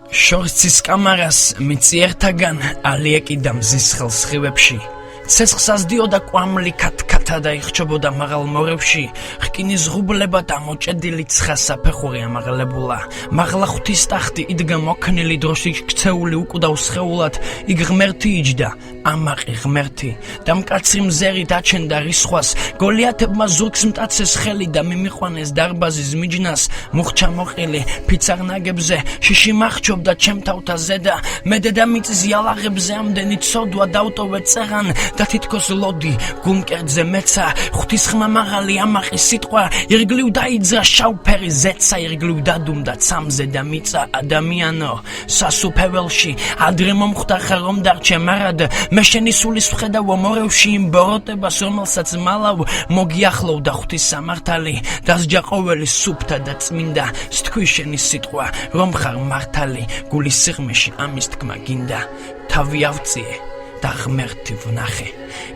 შორცის კამარას მიწიერთაგან ალიეკიდა მზის ხელს ხივებში. ცეცხლს დიოდა კვამლი ქათქათა და იხჩებოდა მაღალ მორებში. ხკინის ღუბლება დამოჭედილი ცხა საფეხური ამაღლებულა. მაღლა ღვთის ტახტი იდგა მოქნილი დროში ქცეული უკვდავ სხეულად. იქ ღმერთი იჯდა, ამაყი ღმერთი. და მკაცრი მზერი დაჩენდა რისხვას. გოლიათებმა ზურგს მტაცეს ხელი და მიმიყვანეს დარბაზის მიჯნას. მუხჩა მოყილი ფიცარ ნაგებზე შიში მახჩობდა ჩემ თავთა ზედა. მე დედამიწის იალაღებზე ამდენი ცოდვა დავტოვე წერან. და თითქოს ლოდი გულმკერდზე მეცა ღვთის ხმა მაღალი ამაყი სიტყვა ირგლივ დაიძრა შავფერი ზეცა ირგლივ დადუმდა ცამზე და მიწა ადამიანო სასუფეველში ადრე მომხვდახა რომ დარჩე მარად მე შენი სულის ვხედავო მორევში იმ ბოროტებას რომელსაც მალავ მოგიახლოვდა ღვთის სამართალი დასჯა ყოველი სუფთა და წმინდა სთქვი შენი სიტყვა რომ ხარ მართალი გულის სიღმეში ამის თქმა გინდა თავი ავწიე და ღმერთი ვნახე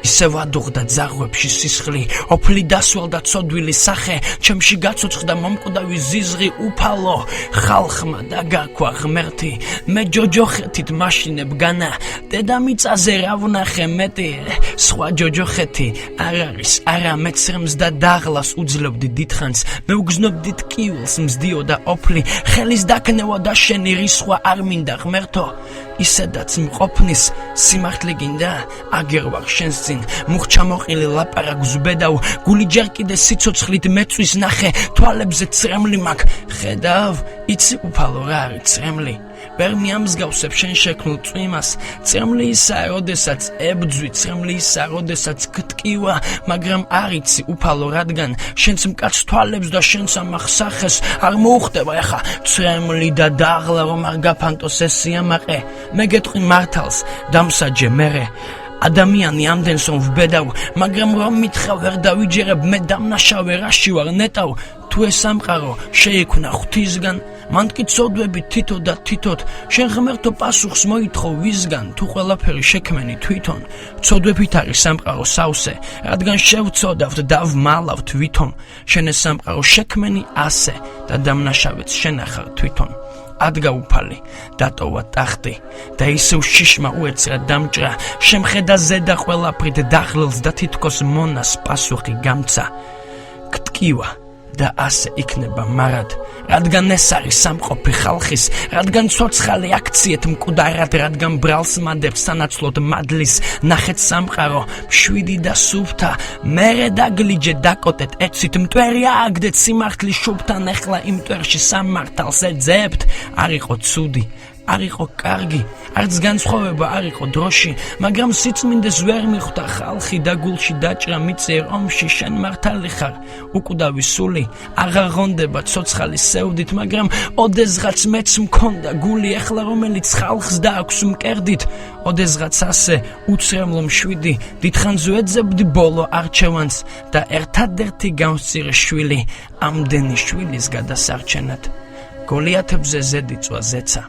ისევ ადუღდა ძაღლებში სისხლი ოფლი დასვალდა ცოდვილი სახე ჩემში გაცოცხლდა მომკვდავი ზიზღი უფალო ხალხმა დაგარქვა ღმერთი მე ჯოჯოხეთით მაშინებ განა დედამიწაზე რა ვნახე მეტი სხვა ჯოჯოხეთი არ არის არა მეცრემს და დაღლას უძლობდი დიდხანს მე უგზნობდი ტკივილს მზდიოდა ოფლი ხელის დაქნევა და შენი რისხვა არ მინდა ღმერთო ისედაც მყოფნის სიმართლე გინდა აგერვარ შენს წინ მუხჩა მოყილი ლაპარაკს ბედავ გული ჯერ კიდე სიცოცხლით მეწვის ნახე თვალებზე წრემლი მაქვს ხედავ იცი უფალო რა არის წრემლი ვერ მიამსგავსებ შენ შექმნილ წვიმას წრემლი ისაა როდესაც ებძვი წრემლი ისაა როდესაც გტკივა მაგრამ არ იცი უფალო რადგან შენს მკაც თვალებს და შენს ამახსახეს არ მოუხდება ეხა წრემლი და დაღლა რომ არ გაფანტოს ეს სიამაყე მე გეტყვი მართალს დამსაჯე მერე ადამიანი ამდენს რომ ვბედავ მაგრამ რომ მითხრა ვერ დავიჯერებ მე დამნაშავე რაში ვარ ნეტავ თუ ეს სამყარო შეიქმნა ღვთისგან მან კი ცოდვები თითო და თითოთ შენ ღმერთო პასუხს მოითხოვ ვისგან თუ ყველაფერი შექმენი თვითონ ცოდვებით არის სამყარო სავსე რადგან შევწოდავთ და ვმალავთ ვითომ შენ ეს სამყარო შექმენი ასე და დამნაშავეც შენ ახარ თვითონ ადგა უფალი დატოვა ტახტი და ისევ შიშმა უეცრა დამჭრა შემხედა ზედა ყველაფრით დაღლილს და თითქოს მონას პასუხი გამცა გტკივა და ასე იქნება მარად რადგან ეს არის სამყოფი ხალხის რადგან ცოცხალი აქციეთ მკვდარად რადგან ბრალს მადებს სანაცვლოდ მადლის ნახეთ სამყარო მშვიდი და სუფთა მერე დაგლიჯე დაკოტეთ ეცით მტვერი ააგდეთ სიმართლის შუბთან ეხლა იმ მტვერში სამართალს ეძებთ არ იყო ცუდი არ იყო კარგი არც განსხვავება არ იყო დროში მაგრამ სიწმინდეს ვერ მიხვდა ხალხი და გულში დაჭრა მიწიერ ომში შენ მართალი ხარ უკვდავი სული აღარ ღონდება ცოცხალი სევდით მაგრამ ოდესღაც მეც მქონდა გული ეხლა რომელიც ხალხს დააქვს მკერდით ოდესღაც ასე უცრემლო მშვიდი დიდხანს ვეძებდი ბოლო არჩევანს და ერთადერთი გამსწირე შვილი ამდენი შვილის გადასარჩენად გოლიათებზე ზედიწვა ზეცა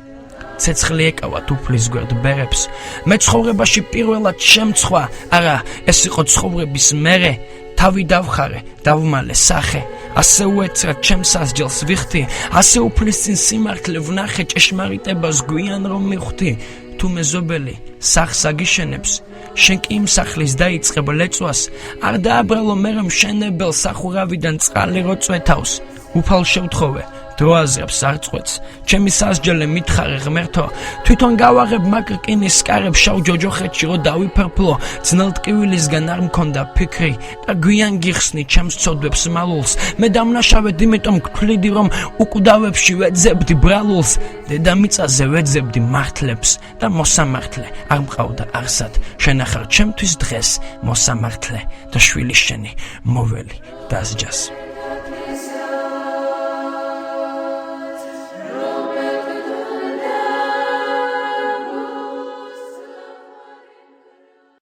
ცეცხლი ეკავა თუფლის გვერდ ბერებს მე ცხოვრებაში პირველად შემცხვა არა ეს იყო ცხოვრების მერე თავი დავხარე დავმალე სახე ასე უეცრად ჩემს ასჯელს ვიხდი ასე უფლის წინ სიმართლე ვნახე ჭეშმარიტებას გვიან რომ მიხვდი თუ მეზობელი სახს აგიშენებს შენ კი იმ სახლის დაიწყებ ლეწვას არ დააბრალო მერე მშენებელ სახურავიდან წყალი რო წვეთავს უფალ შევთხოვე დრო აზრებს არ წყვეტს ჩემი სასჯელე მითხარე ღმერთო თვითონ გავაღებ მაგ რკინის სკარებს შავ ჯოჯოხეთში რო დავიფერფლო ძნელ ტკივილისგან არ მქონდა ფიქრი და გვიან გიხსნი ჩემს ცოდვებს მალულს მე დამნაშავედ იმიტომ გთვლიდი რომ უკვდავებში ვეძებდი ბრალულს დედამიწაზე ვეძებდი მართლებს და მოსამართლე არ მყავდა არსად შენ ახარ ჩემთვის დღეს მოსამართლე და შვილი შენი მოველი დასჯას